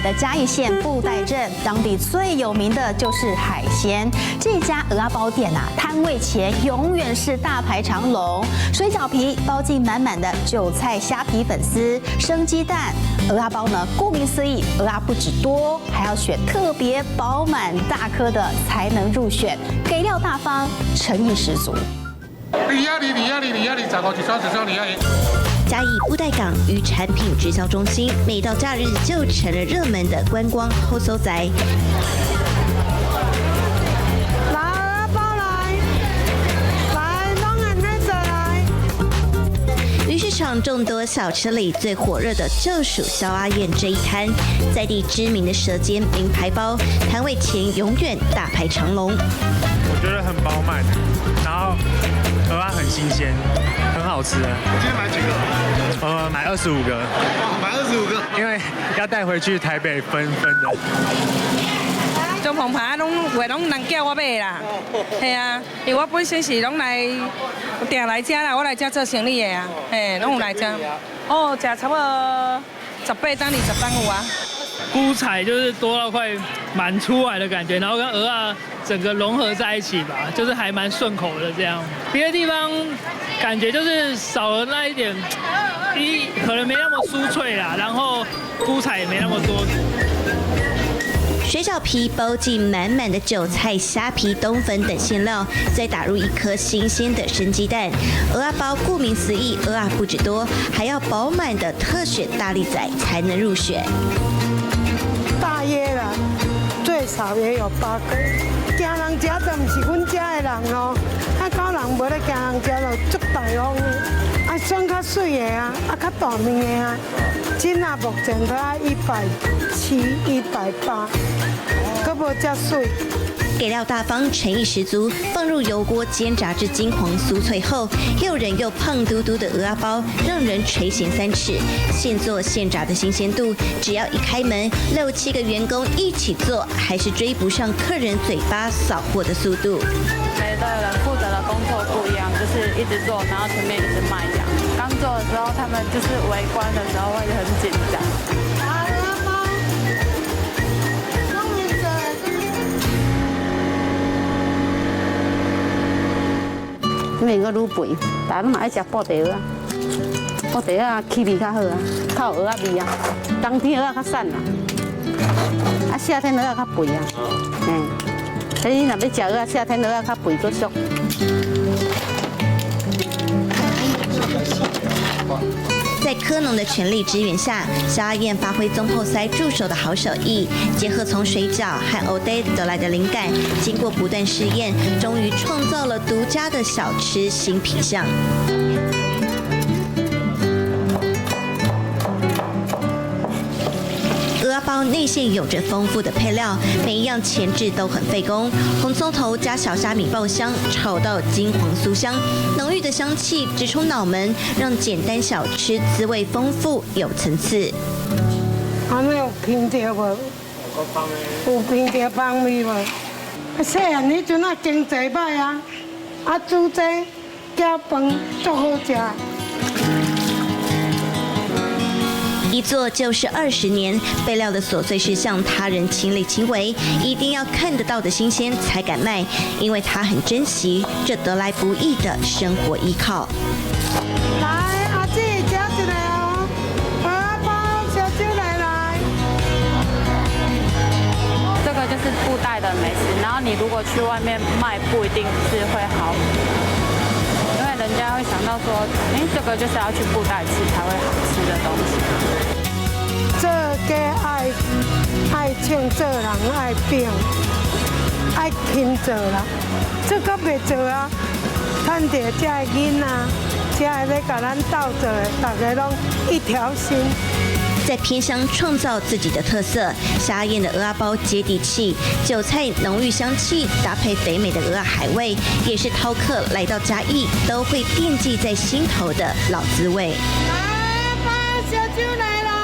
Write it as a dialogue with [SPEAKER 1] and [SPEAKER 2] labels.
[SPEAKER 1] 的嘉义县布袋镇，当地最有名的就是海鲜。这家蚵仔包店啊，摊位前永远是大排长龙，水饺皮包进满满的韭菜虾皮粉丝、生鸡蛋。蚵仔包呢，顾名思义，蚵仔不止多，还要选特别饱满大颗的才能入选，给料大方，诚意十足。
[SPEAKER 2] 嘉义布袋港与产品直销中心，每到假日就成了热门的观光后搜宅。
[SPEAKER 3] 来包来，拢按那做来。
[SPEAKER 2] 鱼市场众多小吃里最火热的就属肖阿燕这一摊，在地知名的舌尖名牌包，摊位前永远大排长龙。
[SPEAKER 4] 我觉得很饱满，然后蚵仔很新鲜，很好吃。
[SPEAKER 5] 今天买几个？
[SPEAKER 4] 买25个。
[SPEAKER 5] 买25个，
[SPEAKER 4] 因为要带回去台北分的。
[SPEAKER 6] 中澎牌拢人叫我买啦，系啊，因为我本身是拢来定来遮啦，我来遮做生意的啊，嘿，拢有来遮。哦，食差不多18单、20单有啊。
[SPEAKER 7] 菇彩就是多到快满出来的感觉，然后跟蚵仔整个融合在一起吧，就是还蛮顺口的这样。别的地方感觉就是少了那一点，可能没那么酥脆啦，然后菇彩也没那么多。
[SPEAKER 2] 水饺皮包进满满的韭菜、虾皮、冬粉等馅料，再打入一颗新鲜的生鸡蛋。蚵仔包顾名思义，蚵仔不止多，还要饱满的特选大粒仔才能入选。
[SPEAKER 3] 大约啦，最少也有8个。惊人食就唔是阮遮的人哦，狗人无咧惊人食就足大方的，选较水的啊，较大面的啊。今仔目前都要170、180，佫无遮水。
[SPEAKER 2] 给料大方，诚意十足，放入油锅煎炸至金黄酥脆后，诱人又胖嘟嘟的蚵仔包，让人垂涎3尺。现做现炸的新鲜度，只要一开门，6、7个员工一起做，还是追不上客人嘴巴扫货的速度。
[SPEAKER 8] 每个人负责的工作不一样，就是一直做，然后前面一直卖这样。刚做的时候，他们就是围观的时候会很紧张。
[SPEAKER 9] 免个愈肥，大家拢爱食布袋蚵仔，布袋蚵仔气味较好啊，较有蚵仔味啊。冬天蚵仔较瘦啦，夏天蚵仔较肥啊。所以你若要食蚵仔，夏天蚵仔较肥佫俗。
[SPEAKER 2] 在科农的全力支援下，肖阿燕发挥中后塞助手的好手艺，结合从水饺和蚵嗲得来的灵感，经过不断试验，终于创造了独家的小吃新品项。蚵仔包内馅有着丰富的配料，每一样前置都很费工。红葱头加小虾米爆香，炒到金黄酥香，浓郁的香气直冲脑门，让简单小吃滋味丰富有层次。
[SPEAKER 3] 安尼有闻到无？有闻到香味无？细汉迄阵啊，经济歹啊，煮这加饭足好食。
[SPEAKER 2] 一做就是20年，备料的琐碎事项他人亲力亲为，一定要看得到的新鲜才敢卖，因为他很珍惜这得来不易的生活依靠。
[SPEAKER 3] 来，阿姊吃一个哦，蚵仔包小酒来。
[SPEAKER 8] 这个就是布袋的美食，然后你如果去外面卖，不一定是会好。因为人家会想到说，这个就是要去布袋吃才会好吃的东西。
[SPEAKER 3] 做家爱唱做人爱拼，爱勤做啦。这个袂做啊，趁着这个囡仔，这个要甲咱斗做的，大家拢一条心。
[SPEAKER 2] 在偏乡创造自己的特色，肖阿燕的蚵仔包接地气，韭菜浓郁香气搭配肥美的蚵仔海味，也是饕客来到嘉义都会惦记在心头的老滋味。
[SPEAKER 3] 来，把小酒来啦！